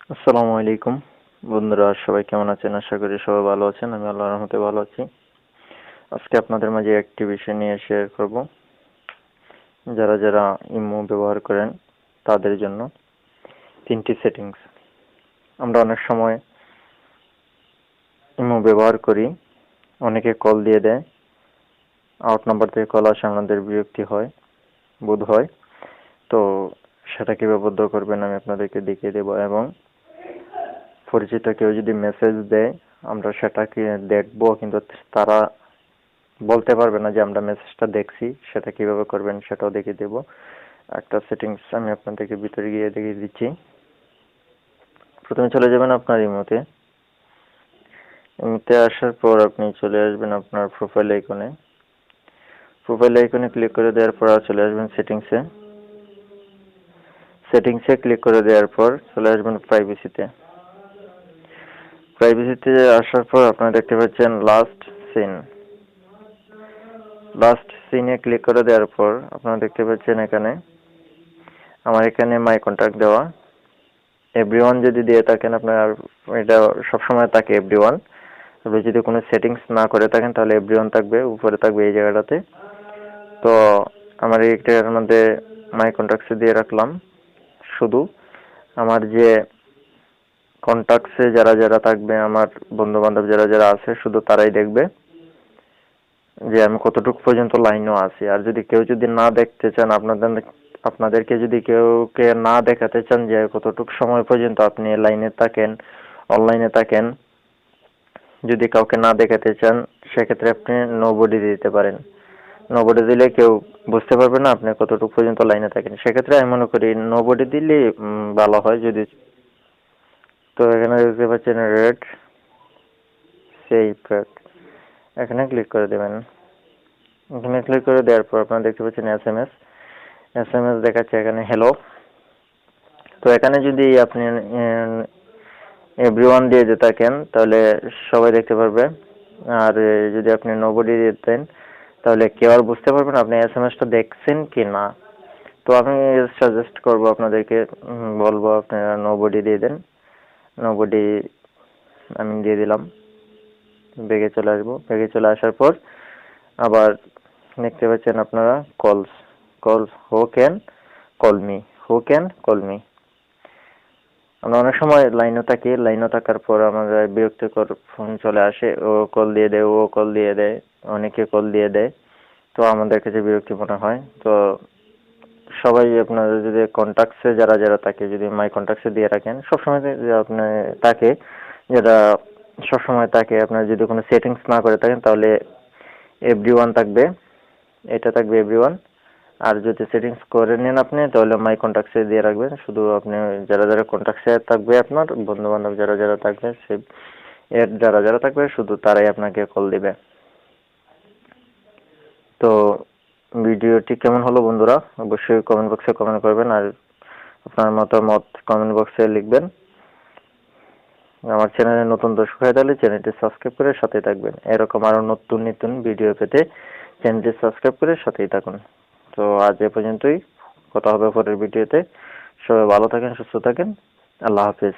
আসসালামু আলাইকুম বন্ধুরা, সবাই কেমন আছেন? আশা করি সবাই ভালো আছেন। আমি আল্লাহর রহমতে ভালো আছি। আজকে আপনাদের মাঝে একটি বিষয় নিয়ে শেয়ার করব, যারা ইমো ব্যবহার করেন তাদের জন্য 3টি সেটিংস। আমরা অনেক সময় ইমো ব্যবহার করি, অনেকে কল দিয়ে দেয়, আউট নাম্বার থেকে কল আসে, আমাদের বিরক্তি হয়, বোধ হয়। তো সেটা কিভাবে বন্ধ করবেন আমি আপনাদেরকে দেখিয়ে দেব, এবং পরিচিত কেউ যদি মেসেজ দেয় আমরা সেটাকে দেখবো, কিন্তু তারা বলতে পারবে না যে আমরা মেসেজটা দেখছি। সেটা কিভাবে করবেন সেটাও দেখিয়ে দেব। একটা সেটিংস আমি আপনাদেরকে ভিতরে গিয়ে দেখিয়ে দিচ্ছি। প্রথমে চলে যাবেন আপনার ইমোতে। ইমোতে আসার পর আপনি চলে আসবেন আপনার প্রোফাইল আইকনে। প্রোফাইল আইকনে ক্লিক করে দেওয়ার পর চলে আসবেন সেটিংসে। সেটিংসে ক্লিক করে দেওয়ার পর চলে আসবেন প্রাইভেসিতে। প্রাইভেসিতে আসার পর আপনারা দেখতে পাচ্ছেন লাস্ট সিন। লাস্ট সিনে ক্লিক করে দেওয়ার পর আপনারা দেখতে পাচ্ছেন এখানে আমার এখানে মাই কন্টাক্ট দেওয়া। এভরিওয়ান যদি দিয়ে থাকেন আপনার, এটা সবসময় থাকে এভরিওয়ান। আপনি যদি কোনো সেটিংস না করে থাকেন তাহলে এভরিওয়ান থাকবে, উপরে থাকবে এই জায়গাটাতে। তো আমার এইটার মধ্যে মাই কন্টাক্টসে দিয়ে রাখলাম। শুধু আমার যে কন্টাক্টসে যারা থাকবে, আমার বন্ধু বান্ধব যারা আছে, শুধু তারাই দেখবে যে আমি কতটুকু পর্যন্ত লাইনও আছি। আর যদি কেউ যদি না দেখতে চান, আপনাদেরকে যদি কেউকে না দেখাতে চান যে কতটুকু সময় পর্যন্ত আপনি লাইনে থাকেন, অনলাইনে থাকেন, যদি কাউকে না দেখাতে চান, সেক্ষেত্রে আপনি নোবডি দিতে পারেন। নোবডি দিলে কেউ বুঝতে পারবে না আপনি কতটুকু পর্যন্ত লাইনে থাকেন। সেক্ষেত্রে আমি মনে করি নোবডি দিলে ভালো হয়। যদি তো এখানে দেখতে পাচ্ছেন রেড সেভ, এখানে ক্লিক করে দেবেন। এখানে ক্লিক করে দেওয়ার পর আপনারা দেখতে পাচ্ছেন এসএমএস দেখাচ্ছে এখানে হ্যালো। তো এখানে যদি আপনি এভরিওয়ান দিয়ে থাকেন তাহলে সবাই দেখতে পারবে। আর যদি আপনি নোবডি দিতেন তাহলে কেউ আর বুঝতে পারবে না আপনি এসএমএসটা দেখছেন কি না। তো আমি সাজেস্ট করব আপনাদেরকে, বলবো আপনারা নোবডি দিয়ে দেন। নোবডি আমি দিয়ে দিলাম। ব্যাগে চলে আসবো। ব্যাগে চলে আসার পর আবার দেখতে পাচ্ছেন আপনারা কলস who can call me, who can call me. আমরা অনেক সময় লাইনও থাকার পর আমাদের বিরক্তিকর ফোন চলে আসে, ও কল দিয়ে দেয়, ও কল দিয়ে দেয়, অনেকে কল দিয়ে দেয়। তো আমাদের কাছে বিরক্তি মনে হয়। তো সবাই আপনারা যদি কন্টাক্টসে যারা থাকে, যদি মাই কন্টাক্টসে দিয়ে রাখেন, সবসময় যে আপনার থাকে, যেটা সবসময় থাকে, আপনার যদি কোনো সেটিংস না করে থাকেন তাহলে এভরিওয়ান থাকবে, এটা থাকবে এভরিওয়ান। আর যদি সেটিংস করে নেন আপনি তাহলে মাই কন্টাক্টসে দিয়ে রাখবেন। শুধু আপনি যারা কন্টাক্টসে থাকবে, আপনার বন্ধু বান্ধব যারা থাকবে, সে এর যারা থাকবে শুধু তারাই আপনাকে কল দিবে। তো ভিডিওটি কেমন হলো বন্ধুরা, অবশ্যই কমেন্ট বক্সে কমেন্ট করবেন, আর আপনার মতামত কমেন্ট বক্সে লিখবেন। আমার চ্যানেলে নতুন দর্শক হয়ে থাকলে চ্যানেলটি সাবস্ক্রাইব করে সাথেই থাকবেন। এরকম আরো নতুন ভিডিও পেতে চ্যানেলটি সাবস্ক্রাইব করে সাথেই থাকুন। তো আজ এ পর্যন্তই, কথা হবে পরের ভিডিওতে। সবাই ভালো থাকেন, সুস্থ থাকেন। আল্লাহ হাফেজ।